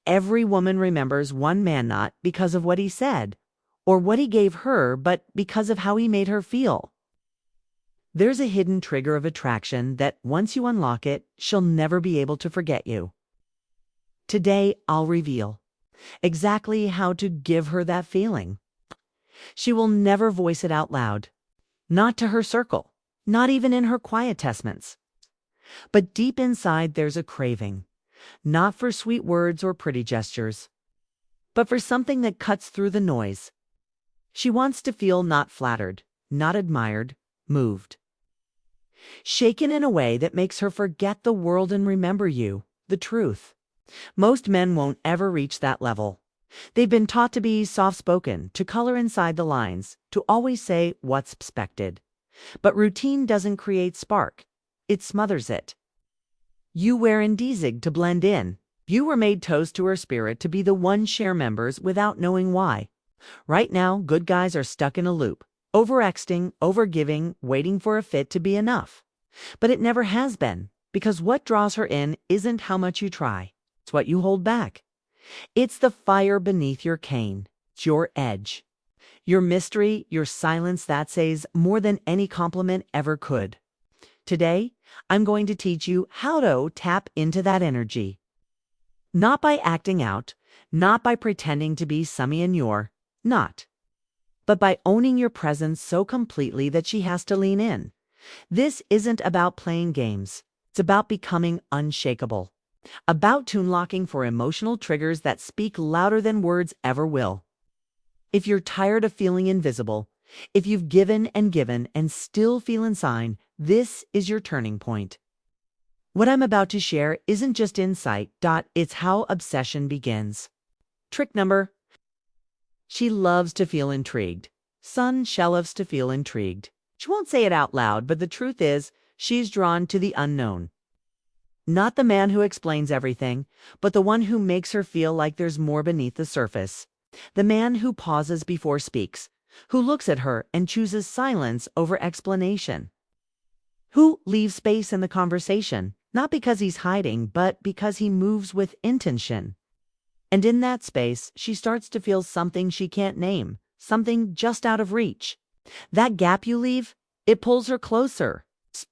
every woman remembers one man not because of what he said or what he gave her, but because of how he made her feel. There's a hidden trigger of attraction that once you unlock it, she'll never be able to forget you. Today, I'll reveal exactly how to give her that feeling. She will never voice it out loud, not to her circle, not even in her quiet testaments. But deep inside, there's a craving, not for sweet words or pretty gestures, but for something that cuts through the noise. She wants to feel not flattered, not admired, moved. Shaken in a way that makes her forget the world and remember you, the truth. Most men won't ever reach that level. They've been taught to be soft-spoken, to color inside the lines, to always say what's expected. But routine doesn't create spark. It smothers it. You wear indizig to blend in. You were made toast to her spirit to be the one share members without knowing why. Right now, good guys are stuck in a loop, overexting, overgiving, waiting for a fit to be enough. But it never has been, because what draws her in isn't how much you try. It's what you hold back. It's the fire beneath your cane. It's your edge. Your mystery, your silence that says more than any compliment ever could. Today, I'm going to teach you how to tap into that energy. Not by acting out, not by pretending to be Summy and you're not, but by owning your presence so completely that she has to lean in. This isn't about playing games. It's about becoming unshakable, about tune locking for emotional triggers that speak louder than words ever will. If you're tired of feeling invisible, if you've given and still feel inside, this is your turning point. What I'm about to share isn't just insight, it's how obsession begins. Trick number. She loves to feel intrigued. She loves to feel intrigued. She won't say it out loud, but the truth is, she's drawn to the unknown. Not the man who explains everything, but the one who makes her feel like there's more beneath the surface. The man who pauses before speaks, who looks at her and chooses silence over explanation. Who leaves space in the conversation, not because he's hiding, but because he moves with intention. And in that space, she starts to feel something she can't name, something just out of reach. That gap you leave, it pulls her closer.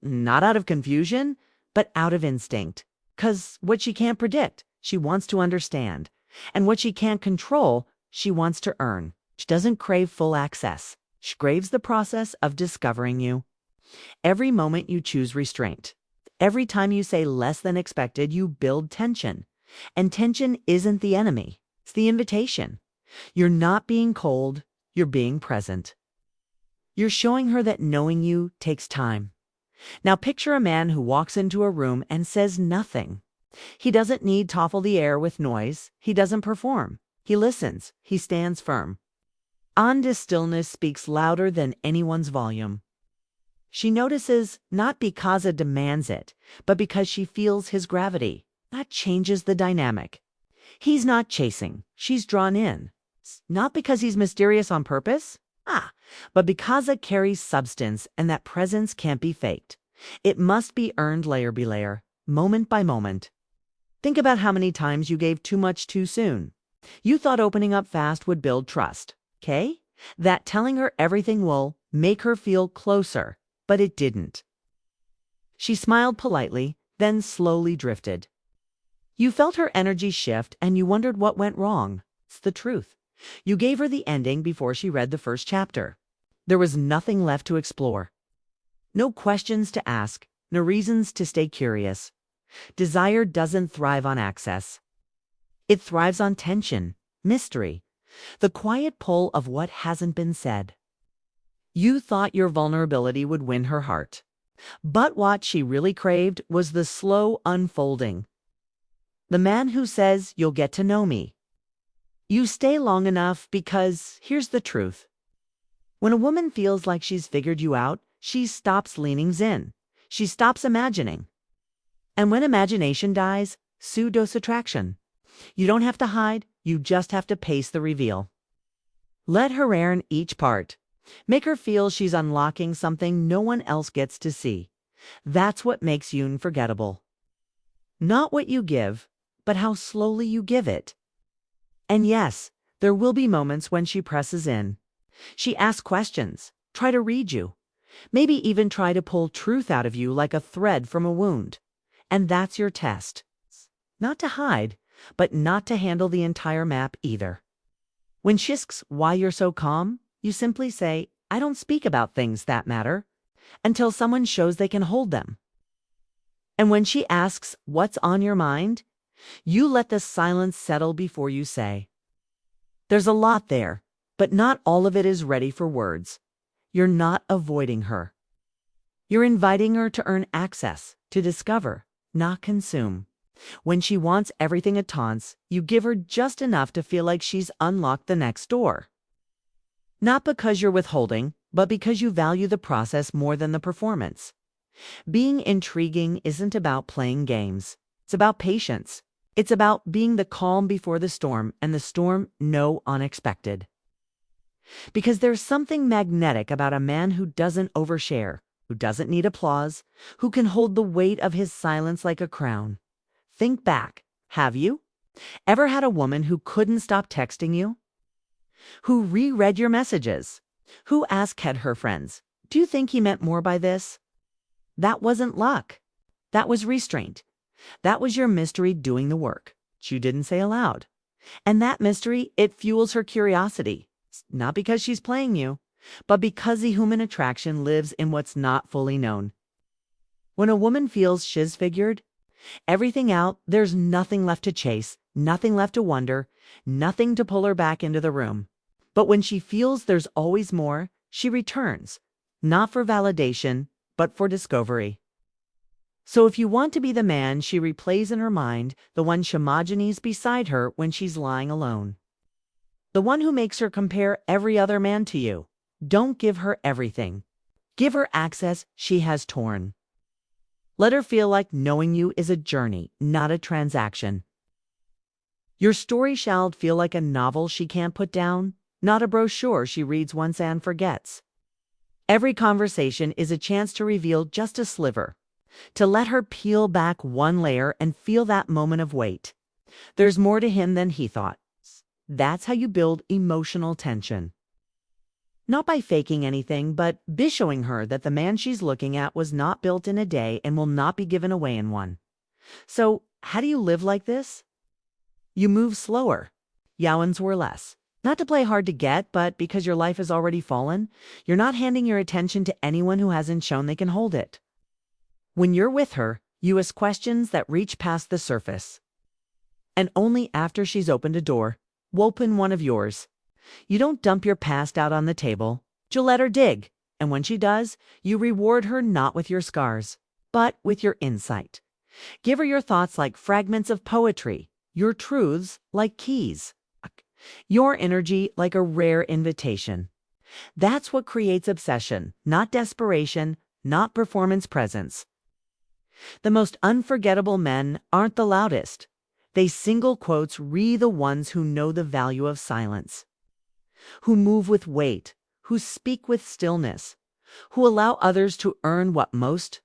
Not out of confusion, but out of instinct. 'Cause what she can't predict, she wants to understand. And what she can't control, she wants to earn. She doesn't crave full access. She craves the process of discovering you. Every moment you choose restraint. Every time you say less than expected, you build tension. And tension isn't the enemy. It's the invitation. You're not being cold. You're being present. You're showing her that knowing you takes time. Now picture a man who walks into a room and says nothing. He doesn't need to muffle the air with noise. He doesn't perform. He listens. He stands firm. Anda's stillness speaks louder than anyone's volume. She notices not because it demands it, but because she feels his gravity. That changes the dynamic. He's not chasing. She's drawn in. Not because he's mysterious on purpose, but because it carries substance and that presence can't be faked. It must be earned layer by layer, moment by moment. Think about how many times you gave too much too soon. You thought opening up fast would build trust, okay? That telling her everything will make her feel closer, but it didn't. She smiled politely, then slowly drifted. You felt her energy shift and you wondered what went wrong. It's the truth. You gave her the ending before she read the first chapter. There was nothing left to explore. No questions to ask, no reasons to stay curious. Desire doesn't thrive on access. It thrives on tension, mystery, the quiet pull of what hasn't been said. You thought your vulnerability would win her heart. But what she really craved was the slow unfolding. The man who says, "You'll get to know me." You stay long enough because here's the truth. When a woman feels like she's figured you out, she stops leaning in. She stops imagining. And when imagination dies, pseudo attraction. You don't have to hide, you just have to pace the reveal. Let her earn each part. Make her feel she's unlocking something no one else gets to see. That's what makes you unforgettable. Not what you give, but how slowly you give it. And yes, there will be moments when she presses in. She asks questions, try to read you, maybe even try to pull truth out of you like a thread from a wound. And that's your test. Not to hide, but not to handle the entire map either. When she asks why you're so calm, you simply say, I don't speak about things that matter, until someone shows they can hold them. And when she asks what's on your mind, you let the silence settle before you say, there's a lot there, but not all of it is ready for words. You're not avoiding her. You're inviting her to earn access, to discover, not consume. When she wants everything at taunts, you give her just enough to feel like she's unlocked the next door. Not because you're withholding, but because you value the process more than the performance. Being intriguing isn't about playing games. It's about patience. It's about being the calm before the storm and the storm no unexpected. Because there's something magnetic about a man who doesn't overshare, who doesn't need applause, who can hold the weight of his silence like a crown. Think back. Have you ever had a woman who couldn't stop texting you? Who reread your messages? Who asked her friends, do you think he meant more by this? That wasn't luck. That was restraint. That was your mystery doing the work you didn't say aloud. And that mystery, it fuels her curiosity. Not because she's playing you, but because the human attraction lives in what's not fully known. When a woman feels she's figured everything out, there's nothing left to chase, nothing left to wonder, nothing to pull her back into the room. But when she feels there's always more, she returns, not for validation, but for discovery. So if you want to be the man she replays in her mind, the one she imagines beside her when she's lying alone, the one who makes her compare every other man to you, don't give her everything. Give her access she has torn. Let her feel like knowing you is a journey, not a transaction. Your story shall feel like a novel she can't put down, not a brochure she reads once and forgets. Every conversation is a chance to reveal just a sliver, to let her peel back one layer and feel that moment of weight. There's more to him than he thought. That's how you build emotional tension. Not by faking anything, but by showing her that the man she's looking at was not built in a day and will not be given away in one. So, how do you live like this? You move slower. You were less. Not to play hard to get, but because your life has already fallen, you're not handing your attention to anyone who hasn't shown they can hold it. When you're with her, you ask questions that reach past the surface. And only after she's opened a door, open one of yours. You don't dump your past out on the table. You let her dig. And when she does, you reward her not with your scars, but with your insight. Give her your thoughts like fragments of poetry, your truths like keys, your energy like a rare invitation. That's what creates obsession, not desperation, not performance presence. The most unforgettable men aren't the loudest. They single quotes re the ones who know the value of silence, who move with weight, who speak with stillness, who allow others to earn what most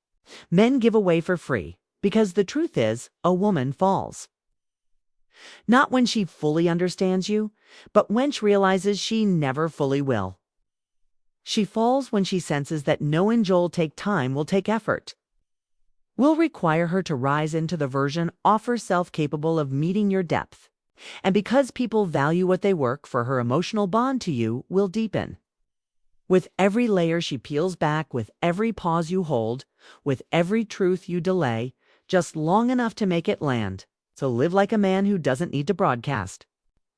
men give away for free, because the truth is, a woman falls. Not when she fully understands you, but when she realizes she never fully will. She falls when she senses that knowing you'll take time will take effort, will require her to rise into the version of herself capable of meeting your depth. And because people value what they work for, her emotional bond to you will deepen. With every layer she peels back, with every pause you hold, with every truth you delay, just long enough to make it land. So live like a man who doesn't need to broadcast,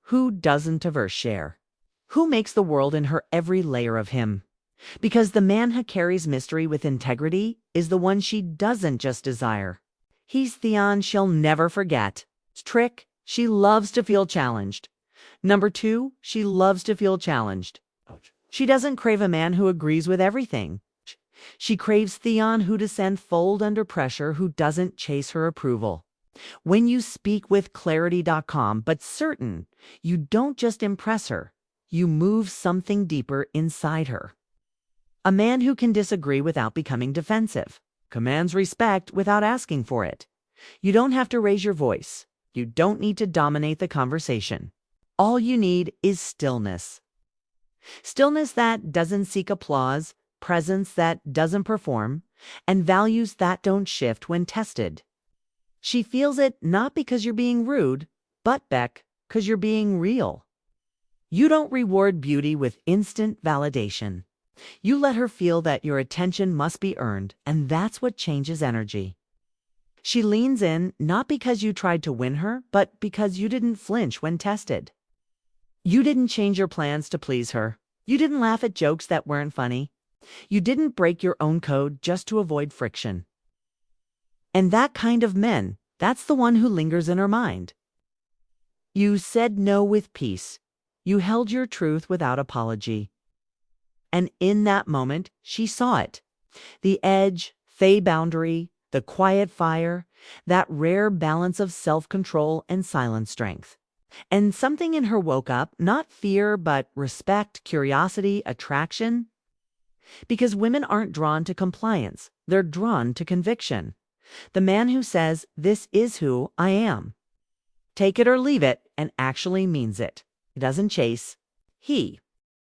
who doesn't overshare, who makes the world in her every layer of him. Because the man who carries mystery with integrity is the one she doesn't just desire. He's Theon she'll never forget. Trick, she loves to feel challenged. Number 2, she loves to feel challenged. She doesn't crave a man who agrees with everything. She craves Theon who descend fold under pressure, who doesn't chase her approval. When you speak with clarity.com, but certain, you don't just impress her, you move something deeper inside her. A man who can disagree without becoming defensive, commands respect without asking for it. You don't have to raise your voice. You don't need to dominate the conversation. All you need is stillness. Stillness that doesn't seek applause, presence that doesn't perform, and values that don't shift when tested. She feels it not because you're being rude, but, Beck, because you're being real. You don't reward beauty with instant validation. You let her feel that your attention must be earned, and that's what changes energy. She leans in not because you tried to win her, but because you didn't flinch when tested. You didn't change your plans to please her. You didn't laugh at jokes that weren't funny. You didn't break your own code just to avoid friction. And that kind of man, that's the one who lingers in her mind. You said no with peace. You held your truth without apology. And in that moment, she saw it. The edge, fey boundary, the quiet fire, that rare balance of self-control and silent strength. And something in her woke up, not fear, but respect, curiosity, attraction. Because women aren't drawn to compliance, they're drawn to conviction. The man who says, "This is who I am." Take it or leave it, and actually means it. He doesn't chase. He